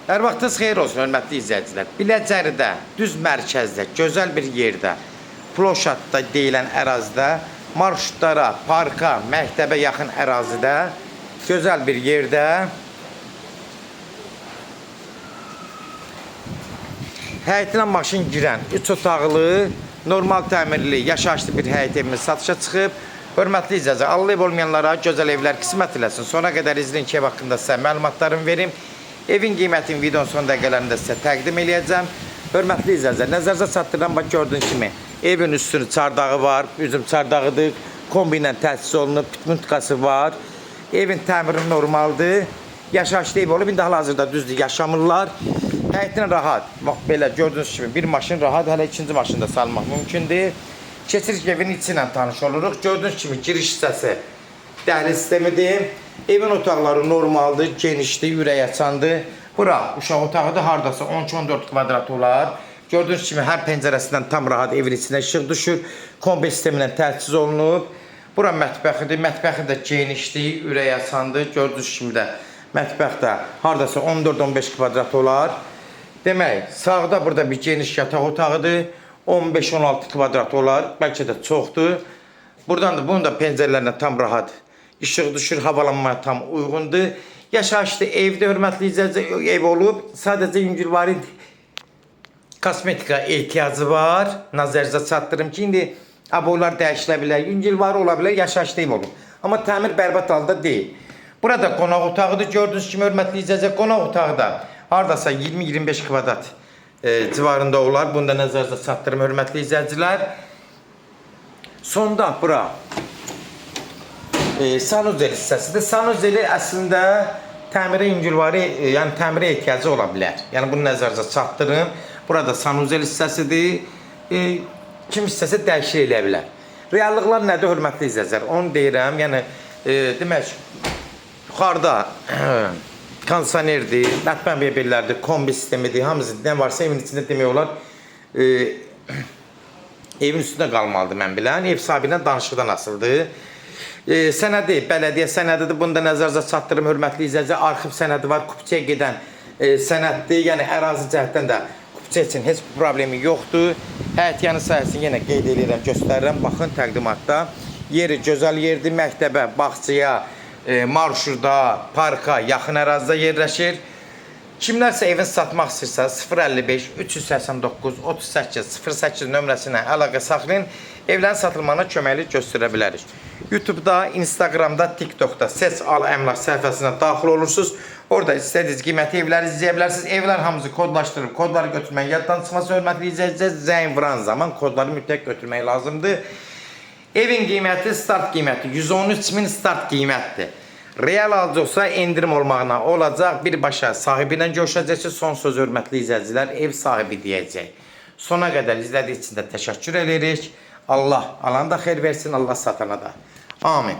Hər vaxtınız xeyir olsun, hörmətli izləyicilər. Biləcəridə, düz mərkəzdə, gözəl bir yerdə, ploşadda deyilən ərazidə, marşrutlara, parka, məktəbə yaxın ərazidə, gözəl bir yerdə, həyətinə maşın girən, 3 otaqlı, normal təmirli, yaşayışlı bir həyət evimiz satışa çıxıb. Hörmətli izləyicilər, Allah ev olmayanlara gözəl evlər qismət eləsin. Sona qədər izləyin ki, ev haqqında sizə məlumatlarımı verim. Evin qiymətini videonun son dəqiqələrində sizə təqdim eləyəcəm. Hörmətli izləyicilər, nəzərinizə çatdırıram, bax gördüyünüz kimi evin üstünün çardağı var, üzüm çardağıdır, kombi ilə təsis olunub, pitmuntkası var. Evin təmiri normaldır, yaşayışlı ev olub, indi hal-hazırda düzdür, yaşamırlar. Həyətinə rahat, bax belə gördüyünüz kimi bir maşın rahat, hələ ikinci maşını da salmaq mümkündür. Keçirik evin içi ilə tanış oluruq. Gördüyünüz kimi giriş hissəsi dəhliz sistemidir. Evin otaqları normaldır, genişdir, ürək açandır. Bura uşaq otağıdır, hardasa 12-14 kvadrat olar. Gördüyünüz kimi hər pəncərəsindən tam rahat evin içinə işıq düşür. Kombi sistemindən təchiz olunub. Bura mətbəxidir, mətbəxi də genişdir, ürək açandır. Gördüyünüz kimi də mətbəx də hardasa 14-15 kvadrat olar. Demək, sağda burada bir geniş yataq otağıdır. 15-16 kvadrat olar, bəlkə də çoxdur. Buradan da bunun da pəncərələrinə tam rahat işıq düşür, havalanmaya tam uyğundur. Yaşayışlı evdə hörmətli izləyicilər ev olub, sadəcə yüngülvari kosmetika ehtiyacı var. Nəzərinizə çatdırım ki, indi aboylar dəyişilə bilər, yüngülvari ola bilər, yaşayışlı ev olub. Amma təmir bərbad halda deyil. Burada qonaq otağıdır, gördüyünüz kimi hörmətli izləyicilər qonaq otağı da hardasa 20-25 kvadrat civarında olar. Bunu da nəzərinizə çatdırım hörmətli izləyicilər. Sonda bura sanuzeli hissəsidir. Sanuzeli əslində təmirə yüngülvari, yəni təmirə ehtiyacı ola bilər. Yəni bunu nəzərinizə çatdırım. Burada sanuzeli hissəsidir. Kim hissəsi dəyişir eləyə bilər. Reallıqlar nədir hörmətli izləyicilər? Onu deyirəm. Yəni demək yuxarıda kondisionerdir, mətbəx mebellərdir, kombi sistemidir, hamısı nə varsa evin içində demək olar evin üstündə qalmalıdır mən bilən. Ev sahibindən danışıqdan asılıdır. Sənədi, bələdiyyə sənədidir. Bunu da nəzərinizə çatdırım hörmətli izləyicilər. Arxiv sənədi var, kupçaya gedən sənəddir. Yəni ərazi cəhətdən də kupça üçün heç bir problemi yoxdur. Həyətyanı sayəsini yenə qeyd edirəm, göstərirəm. Baxın təqdimatda. Yeri gözəl yerdir, məktəbə, bağçaya, marşruta, parka, yaxın ərazidə yerləşir. Kimlərsə evini satmaq istəyirsə 055 389 38 08 nömrəsinə əlaqə saxlayın. Evlərin satılmağına köməklik göstərə bilərik. YouTube'da, Instagram'da, TikTok'da Seç Al Əmlak səhifəsinə daxil olursunuz. Orada istədiyiniz qiyməti evləri izləyə bilərsiniz. Evlər hamısı kodlaşdırıb, kodları götürmək yaddan çıxması hörmətli izləyicilər. Zəng vuran zaman kodları mütləq götürmək lazımdır. Evin qiyməti, start qiyməti 113.000 start qiymətdir. Real alıcı olsa endirim olmağına olacaq. Birbaşa sahibi ilə görüşəcəksiniz. Son söz hörmətli izləyicilər, ev sahibi deyəcək. Sona qədər izlədiyi üçün də təşəkkür edirik. Allah alana da xeyir versin, Allah satana da. Amin.